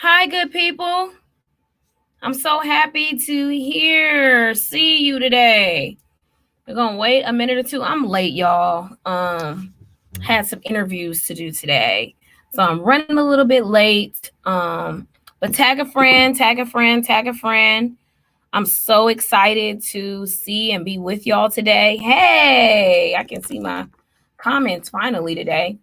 Hi, good people. I'm so happy to see you today. We're gonna wait a minute or two. I'm late, y'all. Had some interviews to do today, so I'm running a little bit late. But tag a friend, tag a friend, tag a friend. I'm so excited to see and be with y'all today. Hey, I can see my comments finally today.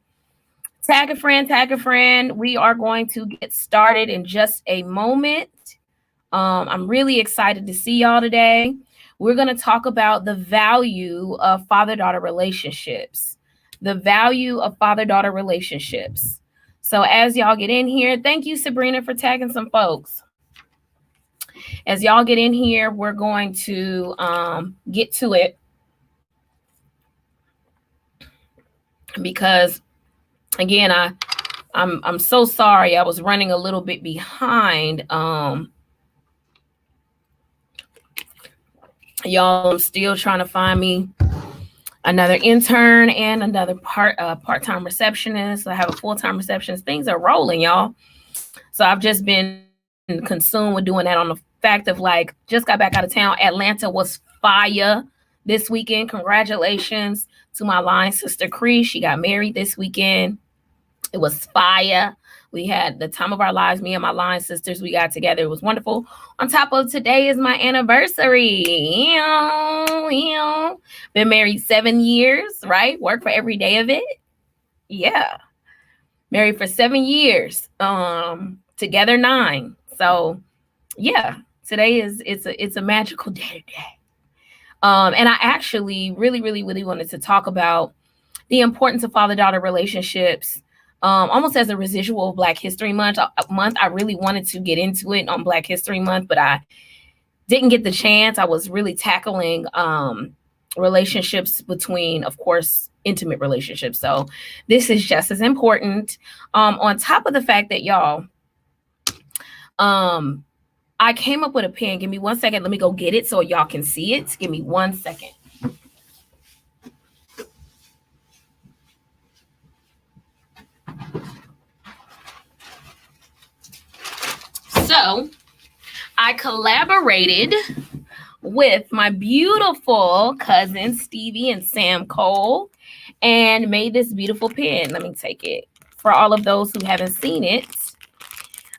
Tag a friend, tag a friend. We are going to get started in just a moment. I'm really excited to see y'all today. We're going to talk about the value of father-daughter relationships. The value of father-daughter relationships. So as y'all get in here, thank you, Sabrina, for tagging some folks. As y'all get in here, we're going to get to it because, again, I'm so sorry. I was running a little bit behind. Y'all, I'm still trying to find me another intern and another part-time receptionist. I have a full-time receptionist. Things are rolling, y'all. So I've just been consumed with doing that on the fact of like, just got back out of town. Atlanta was fire this weekend. Congratulations to my line sister Cree. She got married this weekend. It was fire. We had the time of our lives. Me and my line sisters, we got together. It was wonderful. On top of today is my anniversary. Been married 7 years, right? Work for every day of it. Yeah. Married for 7 years. Together 9. So yeah, today it's a magical day today. And I actually really wanted to talk about the importance of father-daughter relationships. Almost as a residual of Black History Month. I really wanted to get into it on Black History Month, but I didn't get the chance. I was really tackling relationships between, of course, intimate relationships. So this is just as important. On top of the fact that, y'all, I came up with a pen. Give me 1 second. Let me go get it so y'all can see it. Give me 1 second. So I collaborated with my beautiful cousins, Stevie and Sam Cole, and made this beautiful pen. Let me take it. For all of those who haven't seen it,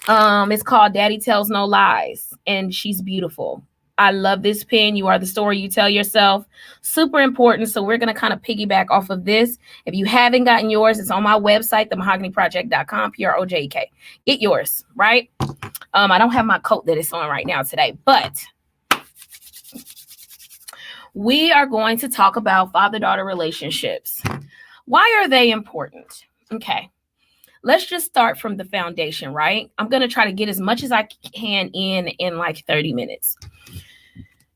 it's called Daddy Tells No Lies, and she's beautiful. I love this pen. You are the story you tell yourself. Super important. So we're going to kind of piggyback off of this. If you haven't gotten yours, it's on my website, themahoganyproject.com, PROJK. Get yours, right? I don't have my coat that it's on right now today, but we are going to talk about father-daughter relationships. Why are they important? Okay. Let's just start from the foundation, right? I'm going to try to get as much as I can in like 30 minutes.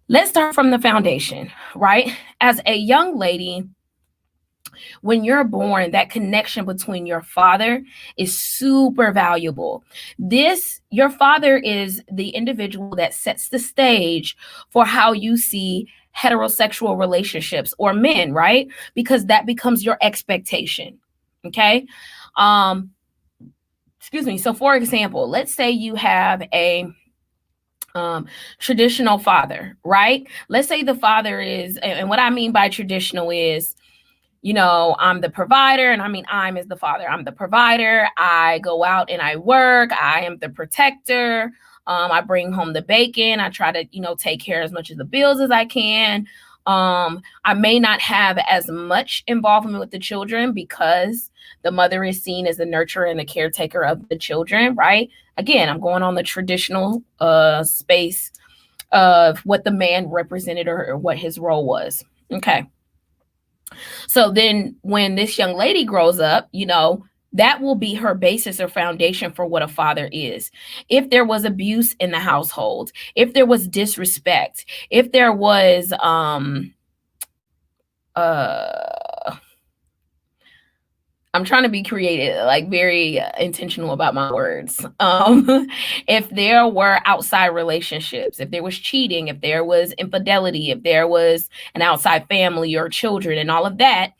Let's start from the foundation, right? As a young lady, when you're born, that connection between your father is super valuable. Your father is the individual that sets the stage for how you see heterosexual relationships or men, right? Because that becomes your expectation. Okay. Excuse me. So for example, let's say you have a traditional father, right? Let's say the father is, and what I mean by traditional is, I'm the provider, and I mean, I'm as the father. I'm the provider. I go out and I work. I am the protector. I bring home the bacon. I try to, take care as much of the bills as I can. I may not have as much involvement with the children because the mother is seen as the nurturer and the caretaker of the children, right? Again, I'm going on the traditional space of what the man represented or what his role was. Okay. So then when this young lady grows up, that will be her basis or foundation for what a father is. If there was abuse in the household, if there was disrespect, if there was I'm trying to be creative, like very intentional about my words. If there were outside relationships, if there was cheating, if there was infidelity, if there was an outside family or children and all of that,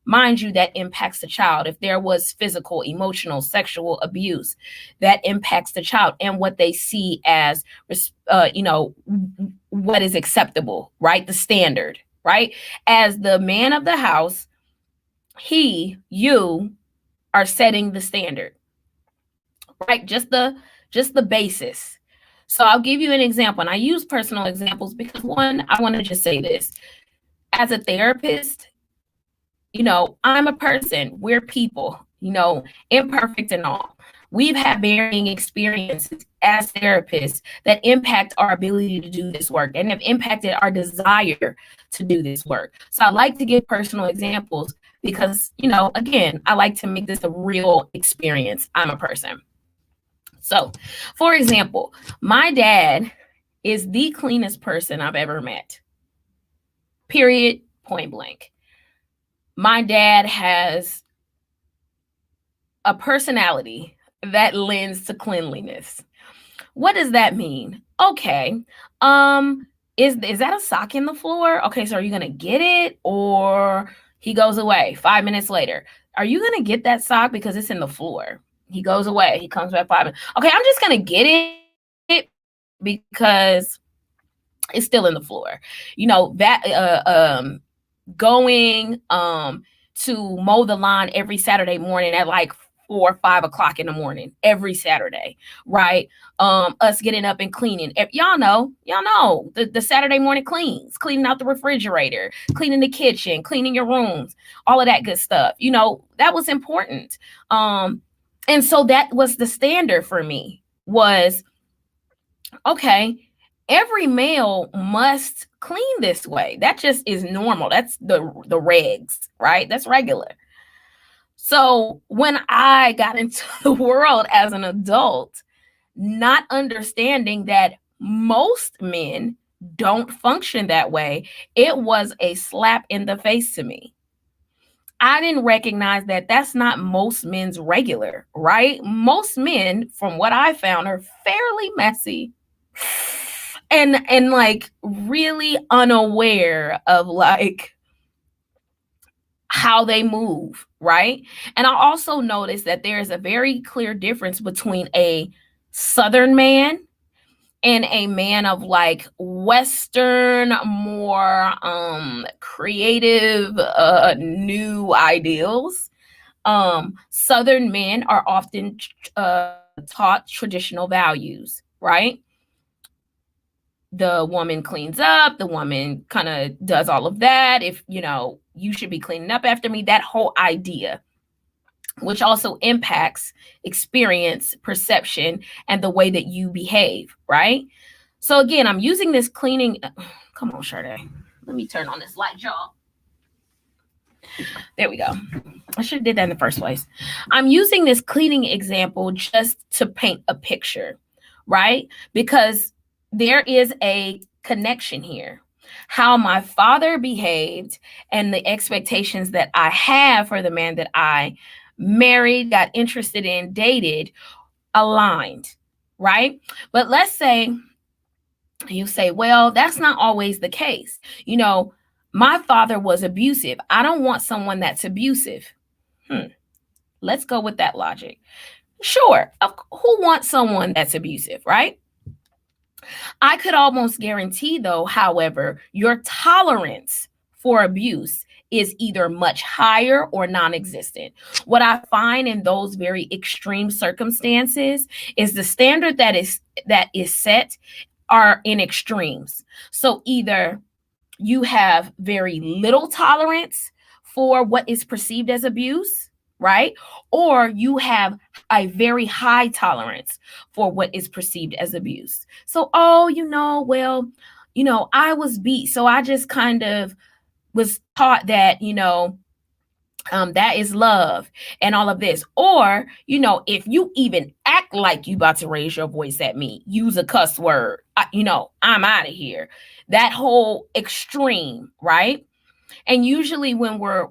mind you, that impacts the child. If there was physical, emotional, sexual abuse, that impacts the child and what they see as, what is acceptable, right? The standard, right? As the man of the house, you are setting the standard, right? Just the basis. So I'll give you an example, and I use personal examples because, one, I want to just say this. As a therapist, I'm a person, we're people, imperfect and all. We've had varying experiences as therapists that impact our ability to do this work and have impacted our desire to do this work. So I like to give personal examples because, again, I like to make this a real experience. I'm a person. So, for example, my dad is the cleanest person I've ever met. Period, point blank. My dad has a personality that lends to cleanliness. What does that mean? Okay. Is that a sock in the floor? Okay, so are you gonna get it? Or he goes away 5 minutes later. Are you gonna get that sock because it's in the floor? He goes away. He comes back 5 minutes. Okay, I'm just gonna get it because it's still in the floor. Going to mow the lawn every Saturday morning at like 4 or 5 o'clock in the morning, every Saturday, right? Us getting up and cleaning. Y'all know the Saturday morning cleaning out the refrigerator, cleaning the kitchen, cleaning your rooms, all of that good stuff. That was important. And so that was the standard for me was, okay, every male must clean this way. That just is normal. That's the regs, right? That's regular. So when I got into the world as an adult, not understanding that most men don't function that way, it was a slap in the face to me. I didn't recognize that that's not most men's regular, right? Most men, from what I found, are fairly messy and like really unaware of like how they move, right? And I also noticed that there is a very clear difference between a Southern man and a man of like Western, more creative, new ideals. Southern men are often taught traditional values, right? The woman cleans up, the woman kind of does all of that. If, you should be cleaning up after me, that whole idea, which also impacts experience, perception, and the way that you behave, right? So again, I'm using this cleaning. Come on, Sade. Let me turn on this light, y'all. There we go. I should have did that in the first place. I'm using this cleaning example just to paint a picture, right? Because there is a connection here. How my father behaved and the expectations that I have for the man that I married, got interested in, dated, aligned, right? But let's say you say, well, that's not always the case. My father was abusive. I don't want someone that's abusive. Let's go with that logic. Sure. Who wants someone that's abusive, right? I could almost guarantee, though, however, your tolerance for abuse is either much higher or non-existent. What I find in those very extreme circumstances is the standard that is set are in extremes. So either you have very little tolerance for what is perceived as abuse, right? Or you have a very high tolerance for what is perceived as abuse. So, I was beat. So I just kind of was taught that, that is love and all of this. Or, if you even act like you about to raise your voice at me, use a cuss word, I'm out of here. That whole extreme, right? And usually when we're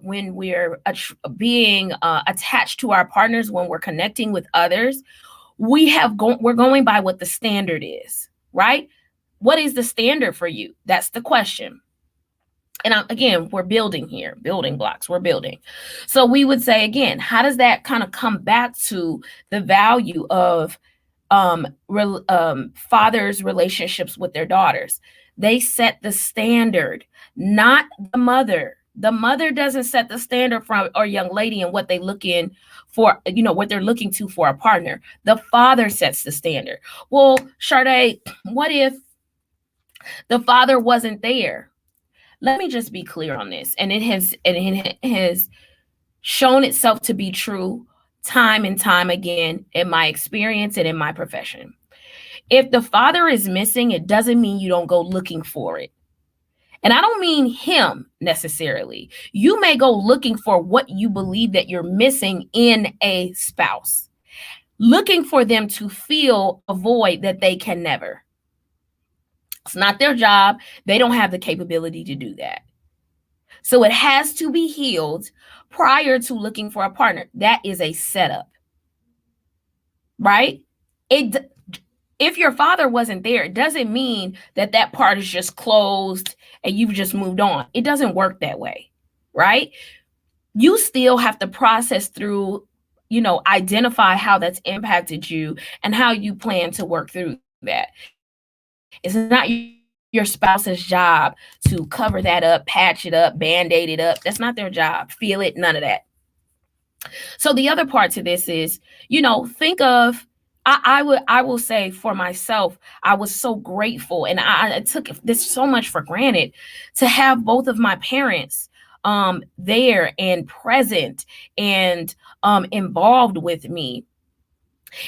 being attached to our partners, when we're connecting with others, we're going by what the standard is, right? What is the standard for you? That's the question. And again, we're building here, building blocks, we're building. So we would say, again, how does that kind of come back to the value of fathers' relationships with their daughters? They set the standard, not the mother. The mother doesn't set the standard for a young lady and what they look in for, what they're looking to for a partner. The father sets the standard. Well, Sade, what if the father wasn't there? Let me just be clear on this. And it has shown itself to be true time and time again in my experience and in my profession. If the father is missing, it doesn't mean you don't go looking for it. And I don't mean him necessarily. You may go looking for what you believe that you're missing in a spouse, looking for them to fill a void that they can never. It's not their job. They don't have the capability to do that. So it has to be healed prior to looking for a partner. That is a setup, right? If your father wasn't there, it doesn't mean that part is just closed and you've just moved on. It doesn't work that way, right? You still have to process through, identify how that's impacted you and how you plan to work through that. It's not your spouse's job to cover that up, patch it up, band-aid it up. That's not their job. Feel it, none of that. So the other part to this is, think of, I will say for myself, I was so grateful and I took this so much for granted to have both of my parents there and present and involved with me.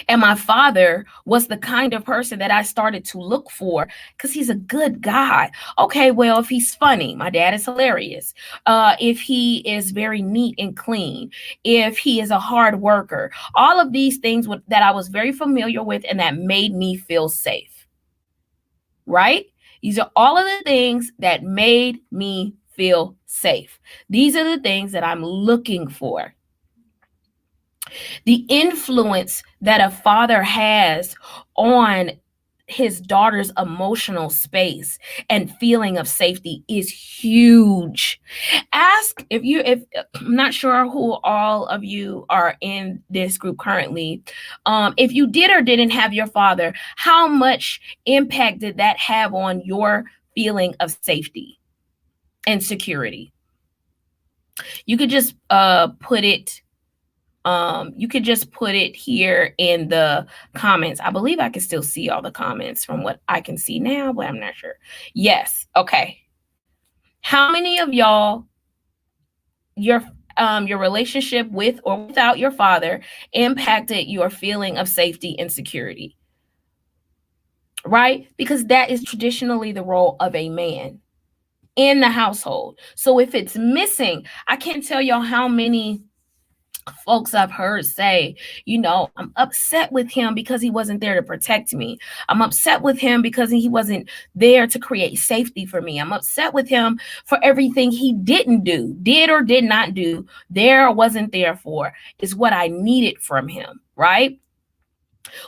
And my father was the kind of person that I started to look for because he's a good guy. Okay, well, if he's funny, my dad is hilarious. If he is very neat and clean, if he is a hard worker, all of these things that I was very familiar with and that made me feel safe, right? These are all of the things that made me feel safe. These are the things that I'm looking for. The influence that a father has on his daughter's emotional space and feeling of safety is huge. Ask if I'm not sure who all of you are in this group currently. If you did or didn't have your father, how much impact did that have on your feeling of safety and security? You could just put it. You could just put it here in the comments. I believe I can still see all the comments from what I can see now, but I'm not sure. Yes. Okay. How many of y'all, your relationship with or without your father impacted your feeling of safety and security? Right? Because that is traditionally the role of a man in the household. So if it's missing, I can't tell y'all how many folks I've heard say, I'm upset with him because he wasn't there to protect me. I'm upset with him because he wasn't there to create safety for me. I'm upset with him for everything he did or did not do, there or wasn't there for, is what I needed from him, right?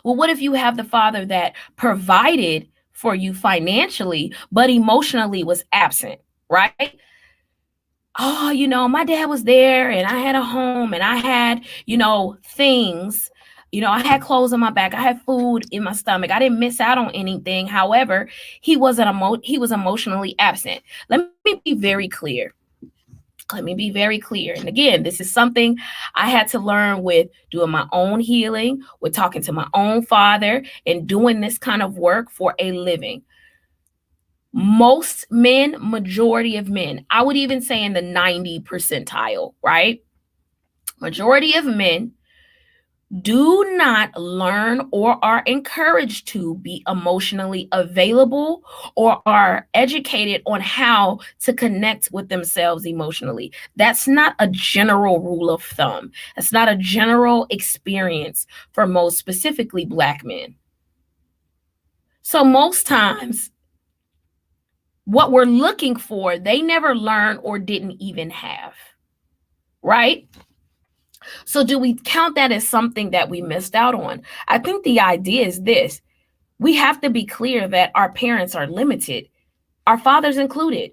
Well, what if you have the father that provided for you financially, but emotionally was absent, right? Oh, my dad was there and I had a home and I had, things, I had clothes on my back. I had food in my stomach. I didn't miss out on anything. However, he was emotionally absent. Let me be very clear. And again, this is something I had to learn with doing my own healing, with talking to my own father and doing this kind of work for a living. Most men, majority of men, I would even say in the 90 percentile, right? Majority of men do not learn or are encouraged to be emotionally available or are educated on how to connect with themselves emotionally. That's not a general rule of thumb. That's not a general experience for most, specifically Black men. So most times, what we're looking for, they never learned or didn't even have, right? So do we count that as something that we missed out on? I think the idea is this. We have to be clear that our parents are limited, our fathers included.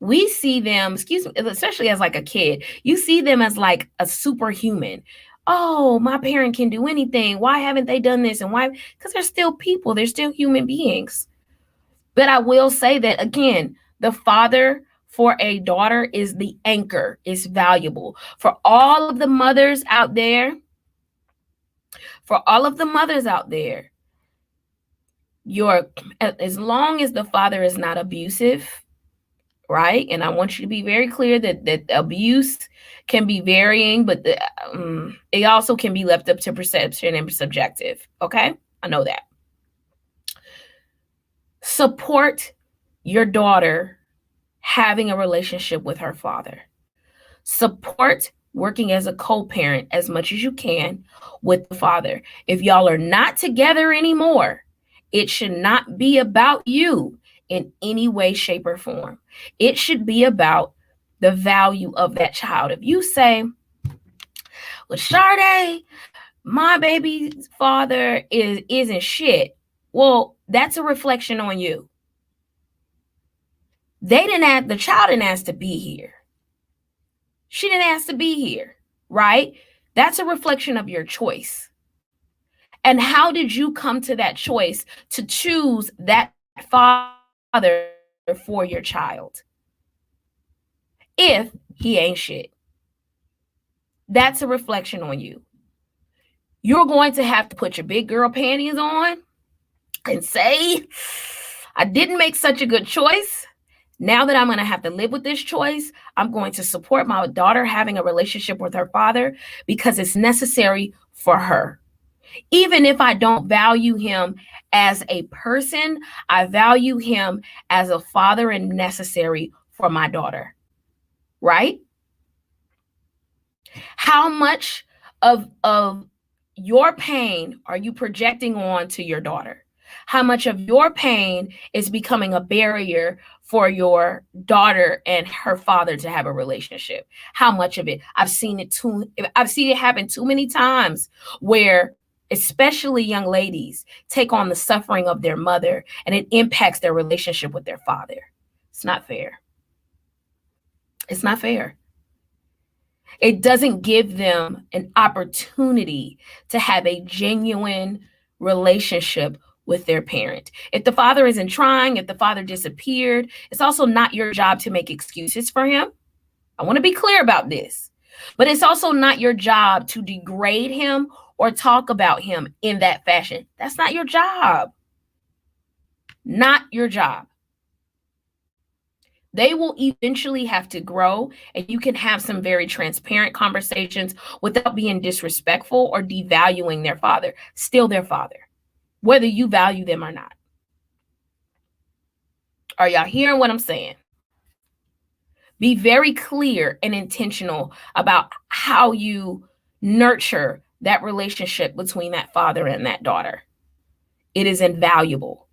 we see them, excuse me, especially as like a kid, you see them as like a superhuman. Oh, my parent can do anything. Why haven't they done this? And why? Because they're still people, they're still human beings. But I will say that again, the father for a daughter is the anchor, is valuable. For all of the mothers out there, as long as the father is not abusive, right? And I want you to be very clear that abuse can be varying, but it also can be left up to perception and subjective. Okay, I know that. Support your daughter having a relationship with her father. Support working as a co-parent as much as you can with the father. If y'all are not together anymore, it should not be about you in any way, shape, or form. It should be about the value of that child. If you say, well, Sade, my baby's father isn't shit, well, that's a reflection on you. The child didn't ask to be here. She didn't ask to be here, right? That's a reflection of your choice. And how did you come to that choice to choose that father for your child if he ain't shit? That's a reflection on you. You're going to have to put your big girl panties on and say, I didn't make such a good choice. Now that I'm going to have to live with this choice, I'm going to support my daughter having a relationship with her father because it's necessary for her. Even if I don't value him as a person, I value him as a father and necessary for my daughter, right? How much of your pain are you projecting on to your daughter? How much of your pain is becoming a barrier for your daughter and her father to have a relationship? How much of it? I've seen it happen too many times where especially young ladies take on the suffering of their mother and it impacts their relationship with their father. It's not fair. It's not fair. It doesn't give them an opportunity to have a genuine relationship with their parent. If the father isn't trying, if the father disappeared, it's also not your job to make excuses for him. I want to be clear about this. But it's also not your job to degrade him or talk about him in that fashion. That's not your job. Not your job. They will eventually have to grow, and you can have some very transparent conversations without being disrespectful or devaluing their father. Still their father, whether you value them or not. Are y'all hearing what I'm saying? Be very clear and intentional about how you nurture that relationship between that father and that daughter. It is invaluable.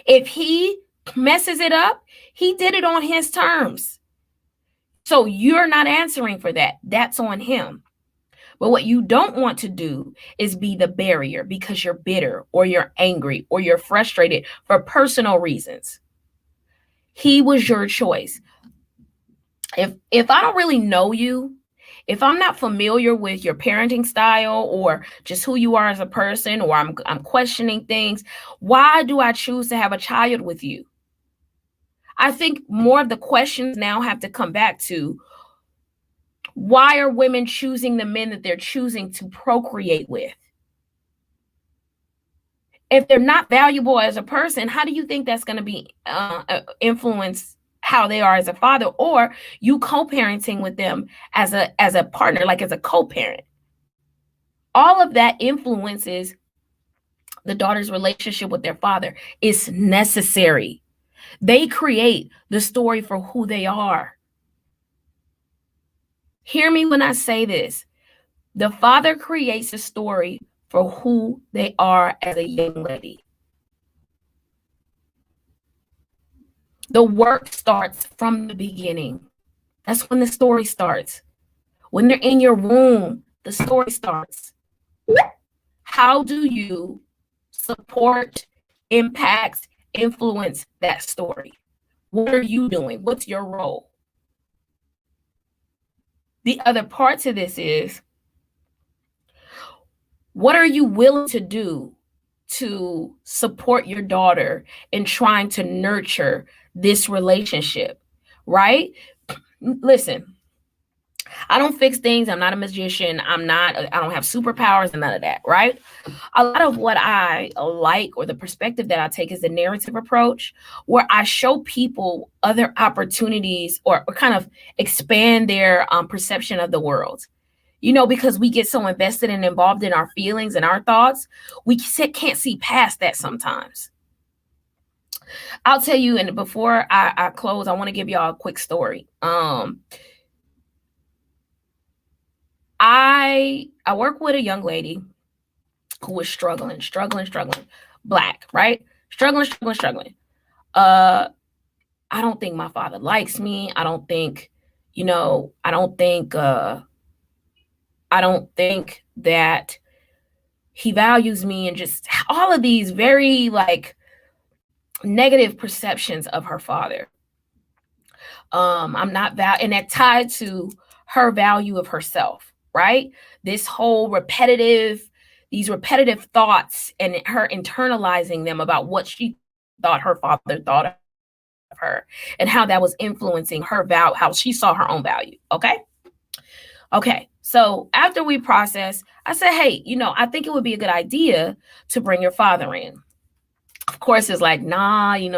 If he messes it up, he did it on his terms. So you're not answering for that. That's on him. But what you don't want to do is be the barrier because you're bitter or you're angry or you're frustrated for personal reasons. He was your choice. If I don't really know you, if I'm not familiar with your parenting style or just who you are as a person, or I'm questioning things, why do I choose to have a child with you? I think more of the questions now have to come back to, why are women choosing the men that they're choosing to procreate with? If they're not valuable as a person, how do you think that's going to be influence how they are as a father, or you co-parenting with them as a partner, like as a co-parent? All of that influences the daughter's relationship with their father. It's necessary. They create the story for who they are. Hear me when I say this. The father creates a story for who they are as a young lady. The work starts from the beginning. That's when the story starts. When they're in your womb, the story starts. How do you support, impact, influence that story? What are you doing? What's your role? The other part to this is, what are you willing to do to support your daughter in trying to nurture this relationship, right? Listen, I don't fix things. I'm not a magician. I don't have superpowers and none of that, right? A lot of what I like, or the perspective that I take, is the narrative approach, where I show people other opportunities, or kind of expand their perception of the world. Because we get so invested and involved in our feelings and our thoughts, we can't see past that sometimes. I'll tell you, and before I close, I want to give y'all a quick story. I work with a young lady who was struggling, Black, right? Struggling. I don't think my father likes me. I don't think that he values me, and just all of these very negative perceptions of her father. I'm not and that tied to her value of herself, right? These repetitive thoughts, and her internalizing them about what she thought her father thought of her, and how that was influencing her value, how she saw her own value. Okay. So after we process, I said, hey, I think it would be a good idea to bring your father in. Of course, it's like, nah, I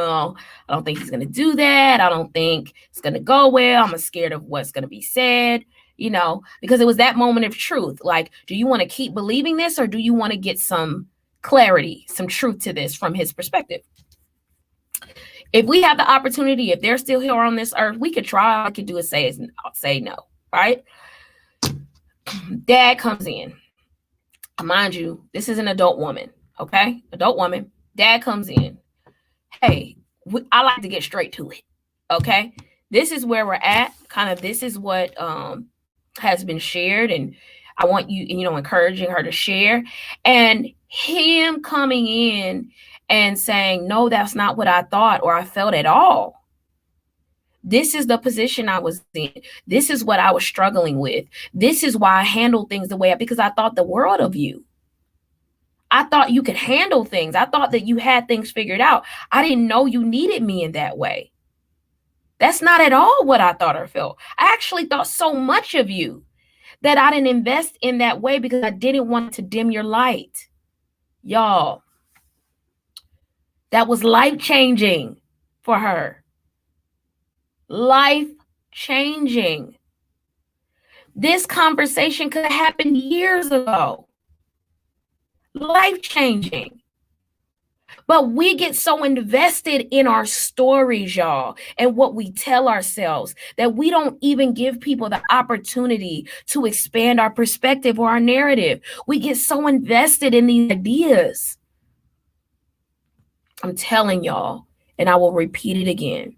don't think he's going to do that. I don't think it's going to go well. I'm scared of what's going to be said, because it was that moment of truth. Like, do you want to keep believing this, or do you want to get some clarity, some truth to this from his perspective? If we have the opportunity, if they're still here on this earth, we could try. All I could do is say no, right? Dad comes in. Mind you, this is an adult woman, okay? Adult woman. Dad comes in. Hey, I like to get straight to it, okay? This is where we're at. Kind of, this is what has been shared, and I want you, encouraging her to share. And him coming in and saying, no, that's not what I thought or I felt at all. This is the position I was in. This is what I was struggling with. This is why I handled things the way because I thought the world of you. I thought you could handle things. I thought that you had things figured out. I didn't know you needed me in that way. That's not at all what I thought or felt. I actually thought so much of you that I didn't invest in that way because I didn't want to dim your light. Y'all, that was life-changing for her. Life-changing. This conversation could have happened years ago. Life-changing. But we get so invested in our stories, y'all, and what we tell ourselves, that we don't even give people the opportunity to expand our perspective or our narrative. We get so invested in these ideas. I'm telling y'all, and I will repeat it again.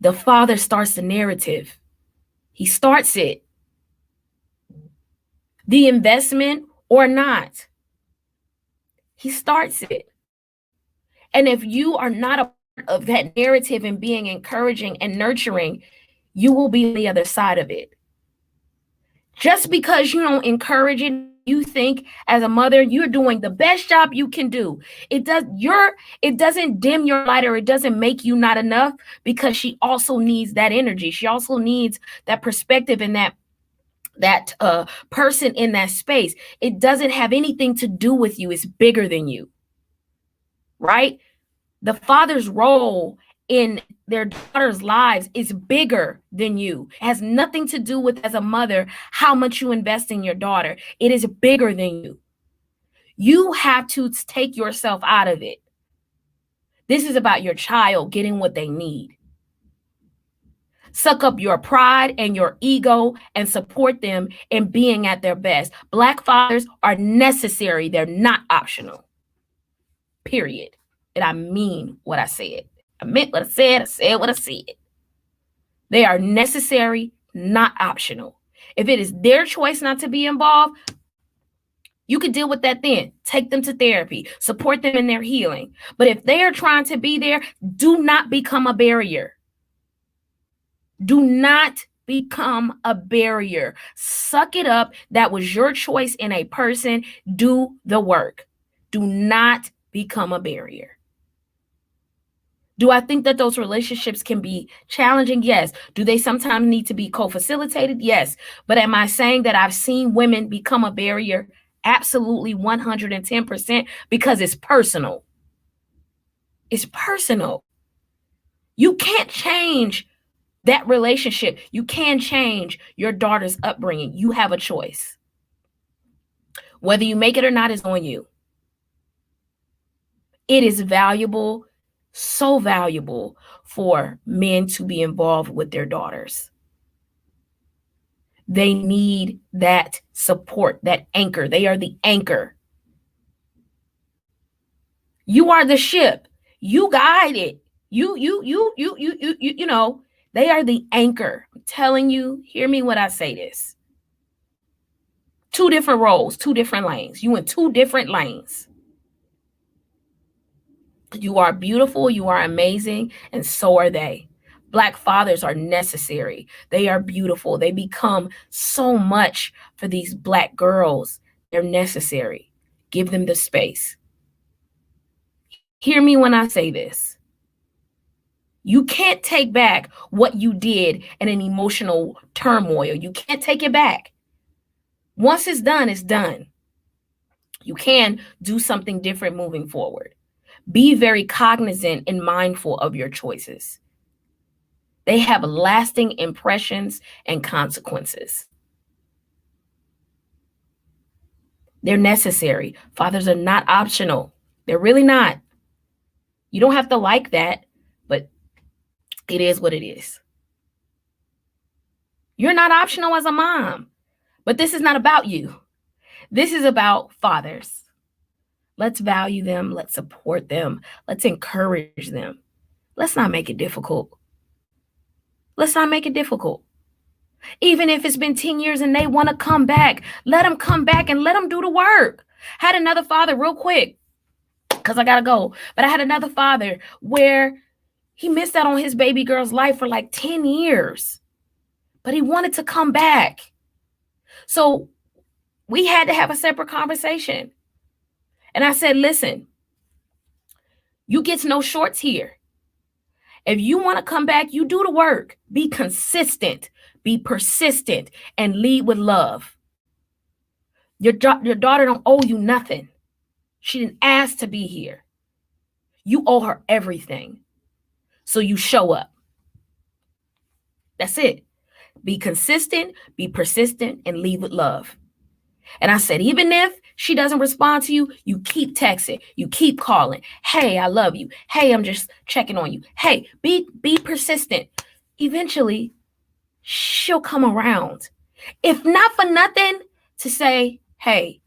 The father starts the narrative. He starts it. The investment or not. He starts it. And if you are not a part of that narrative and being encouraging and nurturing, you will be on the other side of it. Just because you don't encourage it, you think as a mother you're doing the best job you can do. It doesn't dim your light, or it doesn't make you not enough, because she also needs that energy. She also needs that perspective and that person in that space. It doesn't have anything to do with you. It's bigger than you. Right? The father's role in their daughter's lives is bigger than you. It has nothing to do with, as a mother, how much you invest in your daughter. It is bigger than you. You have to take yourself out of it. This is about your child getting what they need. Suck up your pride and your ego and support them in being at their best. Black fathers are necessary. They're not optional. Period. And I mean what I said. I meant what I said. I said what I said. They are necessary, not optional. If it is their choice not to be involved, You could deal with that then. Take them to therapy, support them in their healing. But if they are trying to be there, do not become a barrier. Do not become a barrier. Suck it up. That was your choice in a person. Do the work. Do not become a barrier. Do I think that those relationships can be challenging? Yes. Do they sometimes need to be co-facilitated? Yes. But am I saying that I've seen women become a barrier? Absolutely 110%, because it's personal. It's personal. You can't change that relationship. You can change your daughter's upbringing. You have a choice. Whether you make it or not is on you. It is valuable, so valuable for men to be involved with their daughters. They need that support, that anchor. They are the anchor. You are the ship. You guide it. You know, they are the anchor. I'm telling you, hear me when I say this. 2 different roles, 2 different lanes. You in 2 different lanes. You are beautiful, you are amazing, and so are they. Black fathers are necessary. They are beautiful. They become so much for these Black girls. They're necessary. Give them the space. Hear me when I say this. You can't take back what you did in an emotional turmoil. You can't take it back. Once it's done, it's done. You can do something different moving forward. Be very cognizant and mindful of your choices. They have lasting impressions and consequences. They're necessary. Fathers are not optional. They're really not. You don't have to like that, but it is what it is. You're not optional as a mom, but this is not about you. This is about fathers. Let's value them. Let's support them. Let's encourage them. Let's not make it difficult. Let's not make it difficult. Even if it's been 10 years and they want to come back, let them come back and let them do the work. Had another father, real quick, because I got to go. But I had another father where he missed out on his baby girl's life for like 10 years. But he wanted to come back. So we had to have a separate conversation. And I said, listen, you get no shorts here. If you want to come back, you do the work. Be consistent, be persistent, and lead with love. Your daughter don't owe you nothing. She didn't ask to be here. You owe her everything. So you show up. That's it. Be consistent, be persistent, and lead with love. And I said, even if she doesn't respond to you, you keep texting, you keep calling. Hey, I love you. Hey, I'm just checking on you. Hey, be persistent. Eventually, she'll come around. If not for nothing, to say, hey,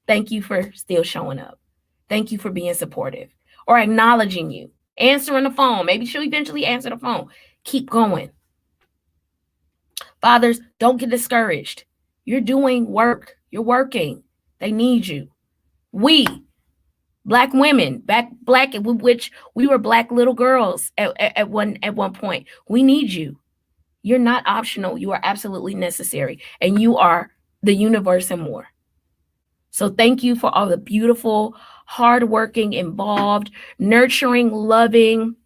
thank you for still showing up. Thank you for being supportive, or acknowledging you, answering the phone. Maybe she'll eventually answer the phone. Keep going. Fathers, don't get discouraged. You're doing work. You're working. They need you. We, Black women, Black, which we were Black little girls at one point. We need you. You're not optional. You are absolutely necessary. And you are the universe and more. So thank you for all the beautiful, hardworking, involved, nurturing, loving,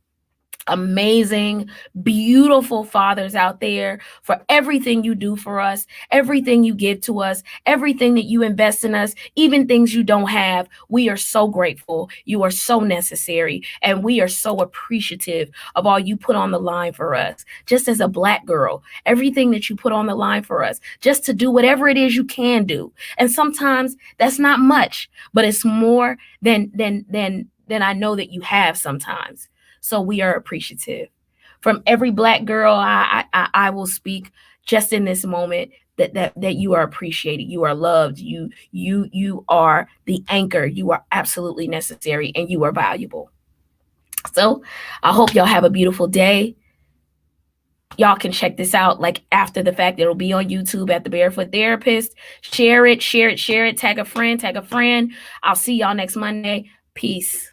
amazing, beautiful fathers out there, for everything you do for us, everything you give to us, everything that you invest in us, even things you don't have. We are so grateful. You are so necessary. And we are so appreciative of all you put on the line for us. Just as a Black girl, everything that you put on the line for us, just to do whatever it is you can do. And sometimes that's not much, but it's more than I know that you have sometimes. So we are appreciative. From every Black girl, I will speak just in this moment that you are appreciated, you are loved, you are the anchor, you are absolutely necessary, and you are valuable. So I hope y'all have a beautiful day. y'all can check this out like after the fact. It'll be on YouTube at the Barefoot Therapist. Share it. Tag a friend. I'll see y'all next Monday. Peace.